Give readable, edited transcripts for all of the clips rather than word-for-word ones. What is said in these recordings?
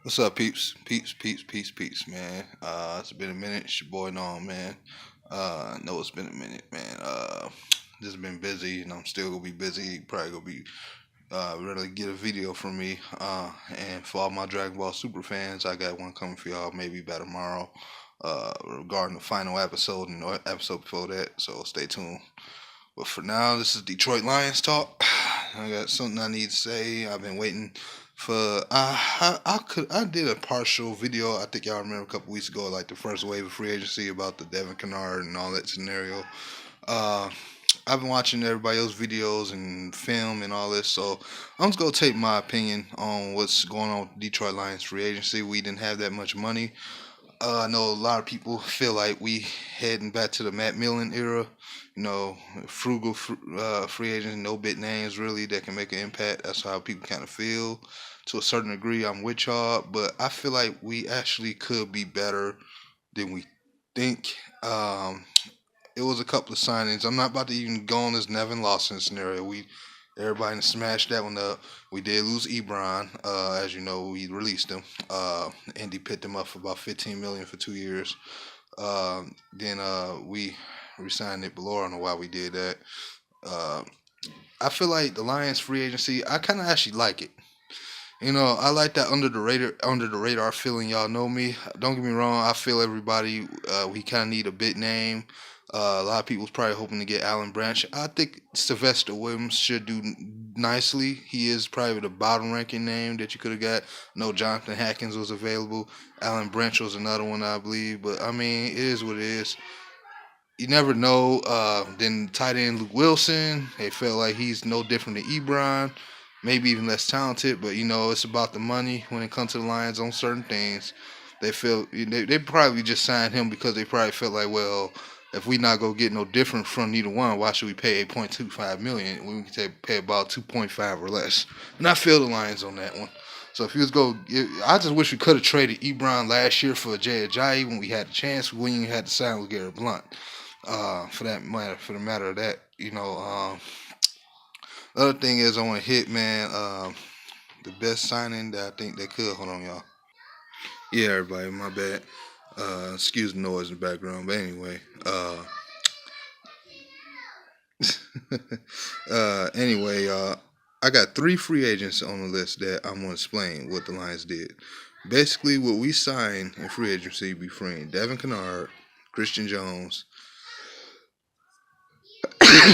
What's up, peeps? Peeps, man. It's been a minute. It's your boy Norm, man. No, it's been a minute, man. Just been busy, and I'm still gonna be busy. Probably gonna be ready to get a video from me. And for all my Dragon Ball Super fans, I got one coming for y'all maybe by tomorrow. Regarding the final episode and the episode before that, so stay tuned. But for now, this is Detroit Lions talk. I got something I need to say. I've been waiting for. I did a partial video. I think y'all remember a couple weeks ago, like the first wave of free agency about the Devin Kennard and all that scenario. Uh, I've been watching everybody else's videos and film and all this, so I'm just gonna take my opinion on what's going on with Detroit Lions free agency. We didn't have that much money. I know a lot of people feel like we heading back to the Matt Millen era. You know, frugal free agents, no big names really that can make an impact. That's how people kind of feel. To a certain degree, I'm with y'all, but I feel like we actually could be better than we think. It was a couple of signings. I'm not about to even go on this Nevin Lawson scenario. Everybody smashed that one up. We did lose Ebron, as you know. We released him. Indy picked him up for about 15 million for 2 years. Then we resigned Nick Bellore. I don't know why we did that. Uh, I feel like the Lions free agency. I kind of actually like it. You know, I like that under the radar feeling. Y'all know me. Don't get me wrong. I feel everybody. We kind of need a big name. A lot of people's probably hoping to get Alan Branch. I think Sylvester Williams should do nicely. He is probably the bottom ranking name that you could have got. No, Jonathan Hatkins was available. Alan Branch was another one, I believe. But I mean, it is what it is. You never know. Then tight end Luke Wilson. They felt like he's no different than Ebron, maybe even less talented. But you know, it's about the money when it comes to the Lions on certain things. They probably just signed him because they probably felt like, well, if we not gonna get no different from neither one, why should we pay 8.25 million when we can pay about 2.5 or less? And I feel the Lions on that one. So if you was go, I just wish we could have traded Ebron last year for Jay Ajayi when we had the chance. We even had to sign with Garrett Blunt. For the matter of that, you know. The other thing is I want to hit, man. The best signing that I think they could. Hold on, y'all. Yeah, everybody, my bad. Excuse the noise in the background, but anyway. I got three free agents on the list that I'm gonna explain what the Lions did. Basically, what we signed in free agency between Devin Kennard, Christian Jones,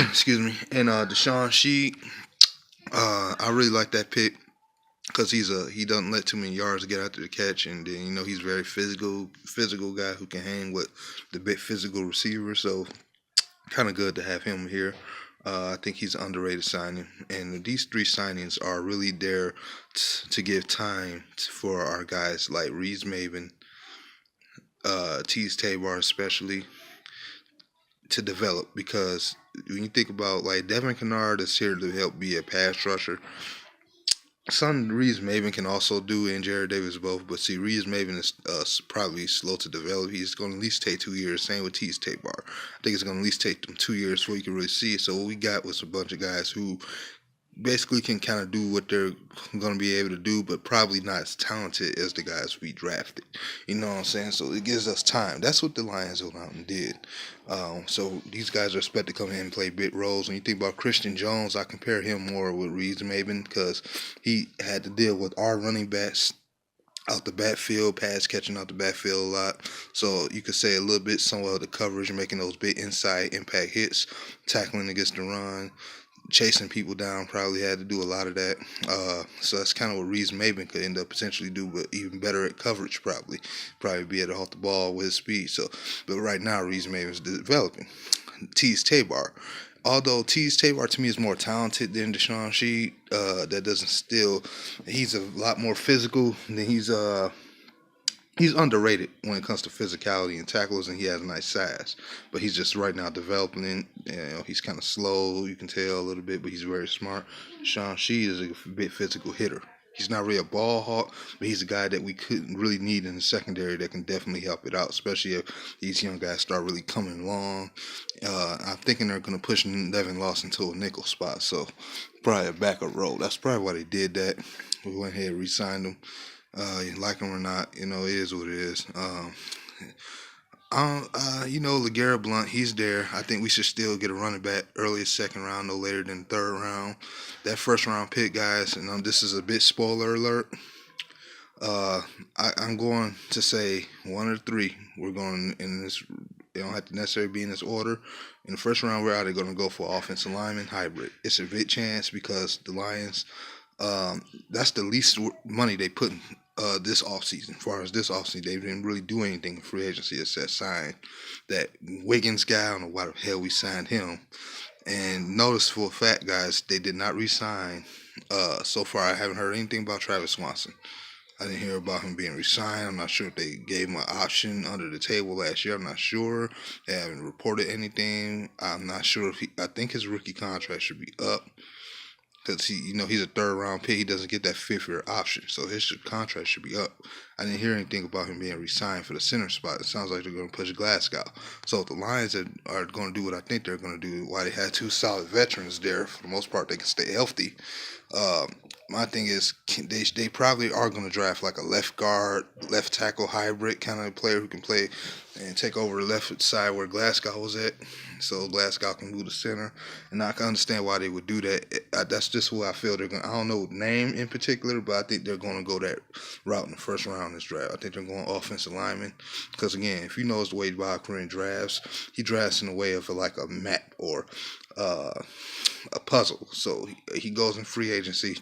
excuse me, and Deshaun Sheet. I really like that pick because he doesn't let too many yards get after the catch, and then he's very physical guy who can hang with the big physical receiver. So kind of good to have him here. I think he's an underrated signing, and these three signings are really there to give time for our guys like Reese Maven, Tease Tabar especially, to develop because when you think about like Devin Kennard is here to help be a pass rusher. Some Reeves Maven can also do and Jared Davis both, but see Reeves Maven is probably slow to develop. He's going to at least take 2 years. Same with Tease Tabar. I think it's going to at least take them 2 years before you can really see it. So what we got was a bunch of guys who basically can kind of do what they're going to be able to do, but probably not as talented as the guys we drafted. You know what I'm saying? So it gives us time. That's what the Lions went out and did. So these guys are expected to come in and play big roles. When you think about Christian Jones, I compare him more with Reeves Maven because he had to deal with our running backs out the backfield, pass catching out the backfield a lot. So you could say a little bit somewhat of the coverage, making those big inside impact hits, tackling against the run, chasing people down. Probably had to do a lot of that. So that's kind of what Reese Maven could end up potentially do, but even better at coverage probably be able to hold the ball with his speed. So, but right now Reese Maven's developing. Tease Tabar. Although Tease Tabar to me is more talented than Deshaun Sheet, that doesn't still. He's a lot more physical than he's underrated when it comes to physicality and tackles, and he has a nice size. But he's just right now developing. He's kind of slow, you can tell a little bit, but he's very smart. Sean Shee is a bit physical hitter. He's not really a ball hawk, but he's a guy that we couldn't really need in the secondary that can definitely help it out, especially if these young guys start really coming along. I'm thinking they're going to push Nevin Lawson to a nickel spot, so probably a backup role. That's probably why they did that. We went ahead and re-signed him. You like him or not, it is what it is. LeGarrette Blount, he's there. I think we should still get a running back early second round, no later than third round. That first round pick, guys, and this is a bit spoiler alert. I'm going to say one or three. We're going in this. It don't have to necessarily be in this order. In the first round, we're either going to go for offensive lineman hybrid. It's a big chance because the Lions, that's the least money they put in this offseason. As far as this offseason, they didn't really do anything in free agency except sign that Wiggins guy. I don't know why the hell we signed him. And notice for a fact, guys, they did not re-sign. So far, I haven't heard anything about Travis Swanson. I didn't hear about him being re-signed. I'm not sure if they gave him an option under the table last year. I'm not sure. They haven't reported anything. I'm not sure if I think his rookie contract should be up because he's a third round pick. He doesn't get that fifth year option, so his contract should be up. I didn't hear anything about him being re-signed for the center spot. It sounds like they're going to push Glasgow. So if the Lions are going to do what I think they're going to do, why they had two solid veterans there, for the most part, they can stay healthy. My thing is, they probably are going to draft like a left guard, left tackle hybrid kind of player who can play and take over the left side where Glasgow was at, so Glasgow can move to center. And I can understand why they would do that. That's just who I feel they're going to. I don't know name in particular, but I think they're going to go that route in the first round of this draft. I think they're going offensive lineman because, again, if you know the way Bob Quinn drafts, he drafts in a way of like a map or a puzzle. So he goes in free agency.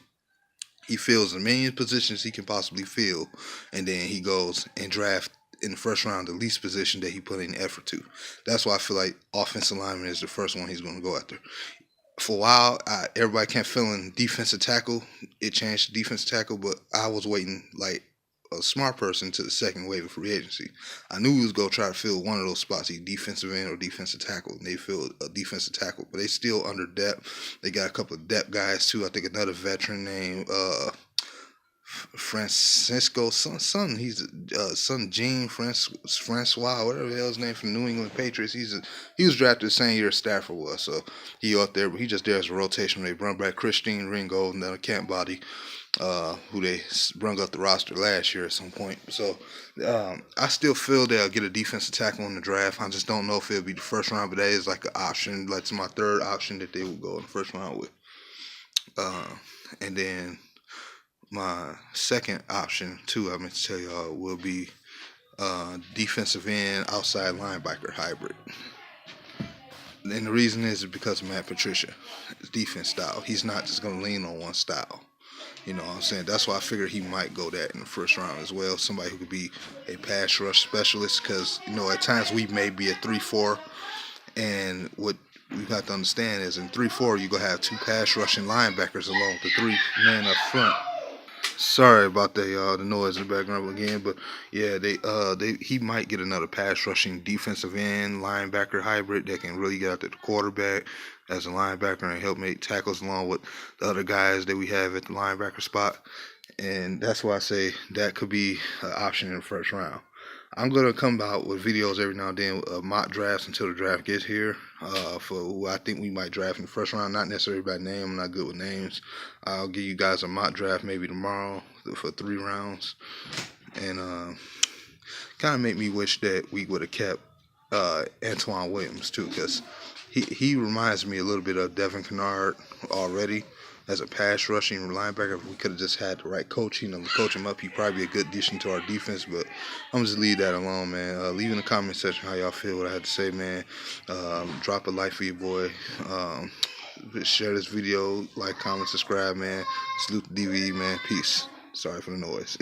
He fills as many positions he can possibly fill, and then he goes and draft in the first round the least position that he put in effort to. That's why I feel like offensive lineman is the first one he's going to go after. For a while, everybody kept feeling defensive tackle. It changed to defensive tackle, but I was waiting like a smart person to the second wave of free agency. I knew he was going to try to fill one of those spots, either defensive end or defensive tackle, and they filled a defensive tackle, but they still under depth. They got a couple of depth guys too. I think another veteran named Francisco, he's son Gene Francois, whatever the hell his name, from New England Patriots. He was drafted the same year Stafford was, so he out there, but he just there as a rotation. They brought back Christine Ringo and then a camp body, who they brung up the roster last year at some point. So I still feel they'll get a defensive tackle in the draft. I just don't know if it'll be the first round, but that is like an option. That's my third option that they will go in the first round with. And then my second option, too, I meant to tell y'all, will be defensive end, outside linebacker hybrid. And the reason is because of Matt Patricia, his defense style. He's not just going to lean on one style. You know what I'm saying? That's why I figured he might go that in the first round as well. Somebody who could be a pass rush specialist because, at times we may be a 3-4. And what we have to understand is in 3-4, you're going to have two pass rushing linebackers along with the three men up front. Sorry about the noise in the background again, but yeah, he might get another pass rushing defensive end linebacker hybrid that can really get after the quarterback as a linebacker and help make tackles along with the other guys that we have at the linebacker spot. And that's why I say that could be an option in the first round. I'm going to come out with videos every now and then, mock drafts until the draft gets here, for who I think we might draft in the first round. Not necessarily by name. I'm not good with names. I'll give you guys a mock draft maybe tomorrow for 3 rounds. And kind of make me wish that we would have kept Antoine Williams too, because he reminds me a little bit of Devin Kennard already. As a pass rushing linebacker, if we could have just had the right coaching and coach him up, he'd probably be a good addition to our defense. But I'm just leave that alone, man. Leave in the comment section how y'all feel, what I had to say, man. Drop a like for your boy. Share this video, like, comment, subscribe, man. Salute the DVE, man. Peace. Sorry for the noise.